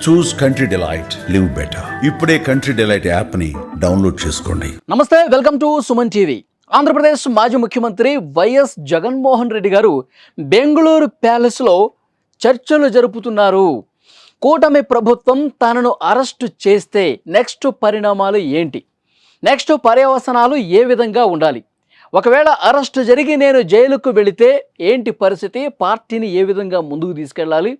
చూస్ country delight, live better. ఇప్పుడే country delight app ని download చేసుకోండి. నమస్తే, welcome to Suman TV. Andhra Pradesh మాజీ ముఖ్యమంత్రి వైఎస్ జగన్మోహన్ రెడ్డి గారు బెంగళూరు ప్యాలెస్లో చర్చలు జరుపుతున్నారు. కూటమి ప్రభుత్వం తనను అరెస్టు చేస్తే నెక్స్ట్ పరిణామాలు ఏంటి, నెక్స్ట్ పర్యవసనాలు ఏ విధంగా ఉండాలి, ఒకవేళ అరెస్టు జరిగి నేను జైలుకు వెళితే ఏంటి పరిస్థితి, పార్టీని ఏ విధంగా ముందుకు తీసుకెళ్ళాలి,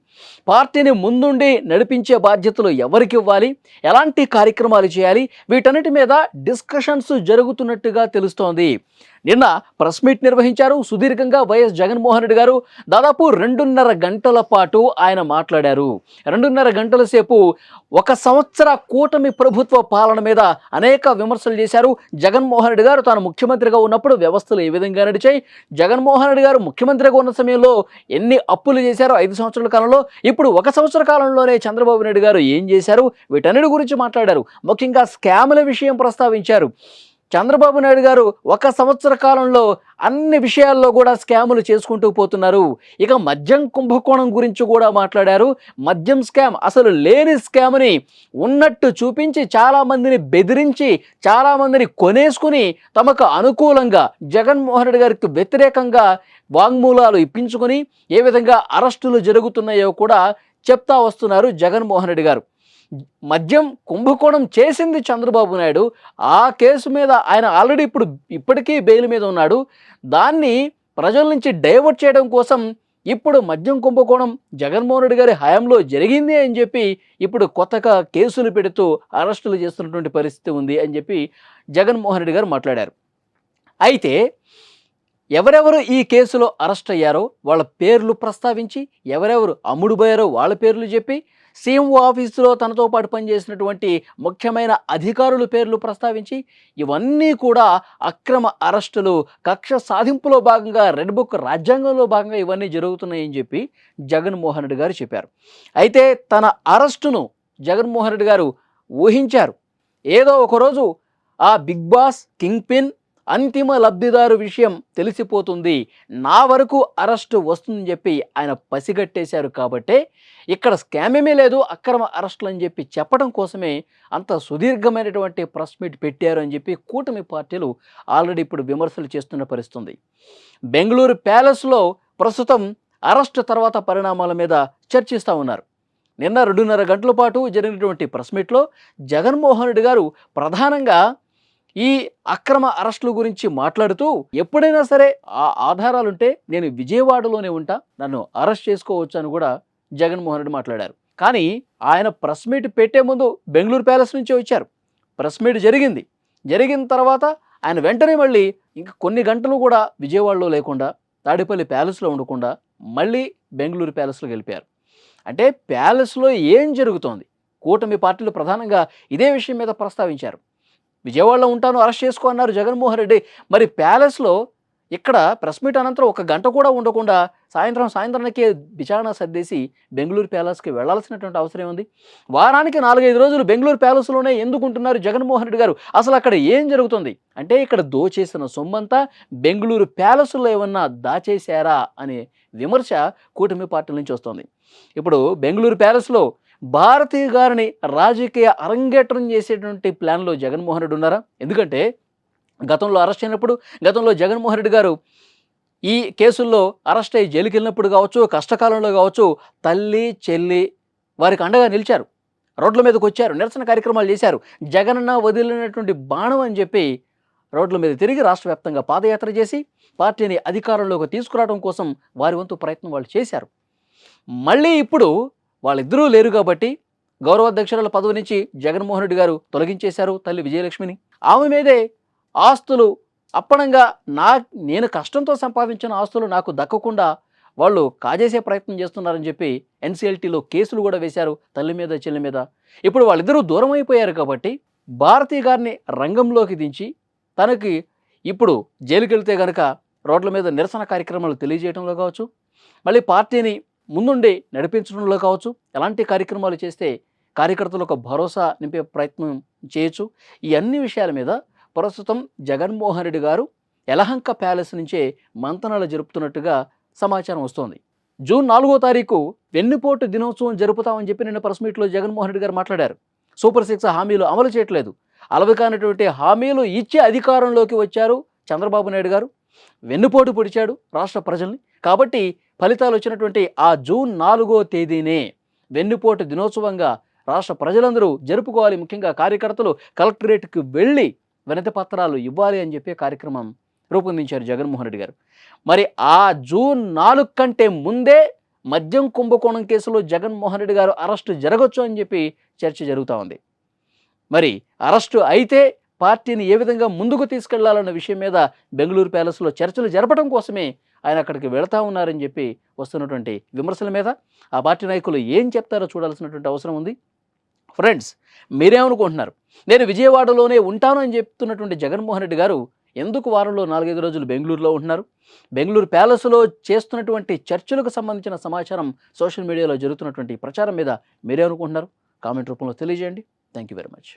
పార్టీని ముందుండి నడిపించే బాధ్యతలు ఎవరికి ఇవ్వాలి, ఎలాంటి కార్యక్రమాలు చేయాలి, వీటన్నిటి మీద డిస్కషన్స్ జరుగుతున్నట్టుగా తెలుస్తోంది. నిన్న ప్రెస్ మీట్ నిర్వహించారు. సుదీర్ఘంగా వైఎస్ జగన్మోహన్ రెడ్డి గారు దాదాపు 2.5 గంటల పాటు ఆయన మాట్లాడారు. 2.5 గంటల సేపు ఒక సంవత్సర కూటమి ప్రభుత్వ పాలన మీద అనేక విమర్శలు చేశారు. జగన్మోహన్ రెడ్డి గారు తాను ముఖ్యమంత్రిగా ఉన్నప్పుడు వ్యవస్థలు ఏ విధంగా నడిచాయి, జగన్మోహన్ రెడ్డి గారు ముఖ్యమంత్రిగా ఉన్న సమయంలో ఎన్ని అప్పులు చేశారు 5 సంవత్సరాల కాలంలో, ఇప్పుడు 1 సంవత్సర కాలంలోనే చంద్రబాబు నాయుడు గారు ఏం చేశారు, వీటన్నిటి గురించి మాట్లాడారు. ముఖ్యంగా స్కాముల విషయం ప్రస్తావించారు. చంద్రబాబు నాయుడు గారు 1 సంవత్సర కాలంలో అన్ని విషయాల్లో కూడా స్కాములు చేసుకుంటూ పోతున్నారు. ఇక మద్యం కుంభకోణం గురించి కూడా మాట్లాడారు. మద్యం స్కామ్, అసలు లేని స్కామ్ని ఉన్నట్టు చూపించి చాలామందిని బెదిరించి చాలామందిని కొనేసుకుని తమకు అనుకూలంగా జగన్మోహన్ రెడ్డి గారికి వ్యతిరేకంగా వాంగ్మూలాలు ఇప్పించుకొని ఏ విధంగా అరెస్టులు జరుగుతున్నాయో కూడా చెప్తా వస్తున్నారు జగన్మోహన్ రెడ్డి గారు. మద్యం కుంభకోణం చేసింది చంద్రబాబు నాయుడు. ఆ కేసు మీద ఆయన ఆల్రెడీ ఇప్పటికీ బెయిల్ మీద ఉన్నాడు. దాన్ని ప్రజల నుంచి డైవర్ట్ చేయడం కోసం ఇప్పుడు మద్యం కుంభకోణం జగన్మోహన్ రెడ్డి గారి హయాంలో జరిగింది అని చెప్పి ఇప్పుడు కొత్తగా కేసులు పెడుతూ అరెస్టులు చేస్తున్నటువంటి పరిస్థితి ఉంది అని చెప్పి జగన్మోహన్ రెడ్డి గారు మాట్లాడారు. అయితే ఎవరెవరు ఈ కేసులో అరెస్ట్ అయ్యారో వాళ్ళ పేర్లు ప్రస్తావించి, ఎవరెవరు అమ్ముడుపోయారో వాళ్ళ పేర్లు చెప్పి, సీఎం ఆఫీసులో తనతో పాటు పనిచేసినటువంటి ముఖ్యమైన అధికారుల పేర్లు ప్రస్తావించి, ఇవన్నీ కూడా అక్రమ అరెస్టులు, కక్ష సాధింపులో భాగంగా, రెడ్ బుక్ రాజ్యాంగంలో భాగంగా ఇవన్నీ జరుగుతున్నాయని చెప్పి జగన్మోహన్ రెడ్డి గారు చెప్పారు. అయితే తన అరెస్టును జగన్మోహన్ రెడ్డి గారు ఊహించారు. ఏదో ఒకరోజు ఆ బిగ్ బాస్, కింగ్ పిన్, అంతిమ లబ్ధిదారు విషయం తెలిసిపోతుంది, నా వరకు అరెస్టు వస్తుందని చెప్పి ఆయన పసిగట్టేశారు. కాబట్టే ఇక్కడ స్కామ్ ఏమీ లేదు, అక్రమ అరెస్టులు అని చెప్పి చెప్పడం కోసమే అంత సుదీర్ఘమైనటువంటి ప్రెస్ మీట్ పెట్టారు అని చెప్పి కూటమి పార్టీలు ఆల్రెడీ ఇప్పుడు విమర్శలు చేస్తున్న పరిస్థితుంది. బెంగళూరు ప్యాలెస్లో ప్రస్తుతం అరెస్టు తర్వాత పరిణామాల మీద చర్చిస్తూ ఉన్నారు. నిన్న 2.5 గంటల పాటు జరిగినటువంటి ప్రెస్ మీట్లో జగన్మోహన్ రెడ్డి గారు ప్రధానంగా ఈ అక్రమ అరెస్టుల గురించి మాట్లాడుతూ, ఎప్పుడైనా సరే ఆ ఆధారాలుంటే నేను విజయవాడలోనే ఉంటా, నన్ను అరెస్ట్ చేసుకోవచ్చు అని కూడా జగన్మోహన్ రెడ్డి మాట్లాడారు. కానీ ఆయన ప్రెస్ మీట్ పెట్టే ముందు బెంగళూరు ప్యాలెస్ నుంచి వచ్చారు. ప్రెస్ మీట్ జరిగిన తర్వాత ఆయన వెంటనే మళ్ళీ ఇంకా కొన్ని గంటలు కూడా విజయవాడలో లేకుండా, తాడేపల్లి ప్యాలెస్లో ఉండకుండా మళ్ళీ బెంగళూరు ప్యాలెస్లోకి వెళ్ళిపోయారు. అంటే ప్యాలెస్లో ఏం జరుగుతోంది, కూటమి పార్టీలు ప్రధానంగా ఇదే విషయం మీద ప్రస్తావించారు. విజయవాడలో ఉంటాను, అరెస్ట్ చేసుకో అన్నారు జగన్మోహన్ రెడ్డి. మరి ప్యాలెస్లో ఇక్కడ ప్రెస్ మీట్ అనంతరం 1 గంట కూడా ఉండకుండా సాయంత్రానికే విచారణ సర్దేసి బెంగళూరు ప్యాలెస్కి వెళ్లాల్సినటువంటి అవసరం ఉంది. వారానికి 4-5 రోజులు బెంగళూరు ప్యాలెస్లోనే ఎందుకు ఉంటున్నారు జగన్మోహన్ రెడ్డి గారు, అసలు అక్కడ ఏం జరుగుతుంది అంటే ఇక్కడ దోచేసిన సొమ్మంతా బెంగళూరు ప్యాలెస్లో ఏమన్నా దాచేశారా అనే విమర్శ కూటమి పార్టీల నుంచి వస్తుంది. ఇప్పుడు బెంగళూరు ప్యాలెస్లో భారతి గారిని రాజకీయ అరంగేట్రం చేసేటువంటి ప్లాన్లో జగన్మోహన్ రెడ్డి ఉన్నారా? ఎందుకంటే గతంలో అరెస్ట్ అయినప్పుడు, గతంలో జగన్మోహన్ రెడ్డి గారు ఈ కేసుల్లో అరెస్ట్ అయ్యి జైలుకి వెళ్ళినప్పుడు కావచ్చు, కష్టకాలంలో కావచ్చు, తల్లి చెల్లి వారికి అండగా నిలిచారు, రోడ్ల మీదకి వచ్చారు, నిరసన కార్యక్రమాలు చేశారు. జగనన్న వదిలినటువంటి బాణం అని చెప్పి రోడ్ల మీద తిరిగి రాష్ట్ర వ్యాప్తంగా పాదయాత్ర చేసి పార్టీని అధికారంలోకి తీసుకురావడం కోసం వారి వంతు ప్రయత్నం వాళ్ళు చేశారు. మళ్ళీ ఇప్పుడు వాళ్ళిద్దరూ లేరు కాబట్టి గౌరవాధ్యక్షురాల పదవి నుంచి జగన్మోహన్ రెడ్డి గారు తొలగించేశారు తల్లి విజయలక్ష్మిని. ఆమె మీదే ఆస్తులు అప్పనంగా నేను కష్టంతో సంపాదించిన ఆస్తులు నాకు దక్కకుండా వాళ్ళు కాజేసే ప్రయత్నం చేస్తున్నారని చెప్పి ఎన్సీఎల్టీలో కేసులు కూడా వేశారు తల్లి మీద చెల్లి మీద. ఇప్పుడు వాళ్ళిద్దరూ దూరం అయిపోయారు కాబట్టి భారతి గారిని రంగంలోకి దించి తనకి ఇప్పుడు జైలుకి వెళ్తే కనుక రోడ్ల మీద నిరసన కార్యక్రమాలు తెలియజేయడంలో కావచ్చు, మళ్ళీ పార్టీని ముందుండి నడిపించడంలో కావచ్చు, ఎలాంటి కార్యక్రమాలు చేస్తే కార్యకర్తలకు ఒక భరోసా నింపే ప్రయత్నం చేయొచ్చు. ఈ అన్ని విషయాల మీద ప్రస్తుతం జగన్మోహన్ రెడ్డి గారు యలహంక ప్యాలెస్ నుంచే మంతనాలు జరుపుతున్నట్టుగా సమాచారం వస్తోంది. జూన్ 4వ తారీఖు వెన్నుపోటు దినోత్సవం జరుపుతామని చెప్పి నిన్న ప్రెస్ మీట్లో జగన్మోహన్ రెడ్డి గారు మాట్లాడారు. సూపర్ 6 హామీలు అమలు చేయట్లేదు, అలవికానటువంటి హామీలు ఇచ్చి అధికారంలోకి వచ్చారు చంద్రబాబు నాయుడు గారు, వెన్నుపోటు పొడిచాడు రాష్ట్ర ప్రజల్ని. కాబట్టి ఫలితాలు వచ్చినటువంటి ఆ జూన్ 4వ తేదీనే వెన్నుపోటు దినోత్సవంగా రాష్ట్ర ప్రజలందరూ జరుపుకోవాలి. ముఖ్యంగా కార్యకర్తలు కలెక్టరేట్కి వెళ్ళి వినతి పత్రాలు ఇవ్వాలి అని చెప్పి కార్యక్రమం రూపొందించారు జగన్మోహన్ రెడ్డి గారు. మరి ఆ జూన్ 4 కంటే ముందే మద్యం కుంభకోణం కేసులో జగన్మోహన్ రెడ్డి గారు అరెస్టు జరగచ్చు అని చెప్పి చర్చ జరుగుతూ ఉంది. మరి అరెస్టు అయితే పార్టీని ఏ విధంగా ముందుకు తీసుకెళ్లాలన్న విషయం మీద బెంగళూరు ప్యాలెస్లో చర్చలు జరపడం కోసమే ఆయన అక్కడికి వెళతా ఉన్నారని చెప్పి వస్తున్నటువంటి విమర్శల మీద ఆ పార్టీ నాయకులు ఏం చెప్తారో చూడాల్సినటువంటి అవసరం ఉంది. ఫ్రెండ్స్, మీరేమనుకుంటున్నారు? నేను విజయవాడలోనే ఉంటాను అని చెప్తున్నటువంటి జగన్మోహన్ రెడ్డి గారు ఎందుకు వారంలో 4-5 రోజులు బెంగళూరులో ఉంటున్నారు? బెంగళూరు ప్యాలెస్లో చేస్తున్నటువంటి చర్చలకు సంబంధించిన సమాచారం, సోషల్ మీడియాలో జరుగుతున్నటువంటి ప్రచారం మీద మీరేమనుకుంటున్నారు? కామెంట్ రూపంలో తెలియజేయండి. Thank you very much.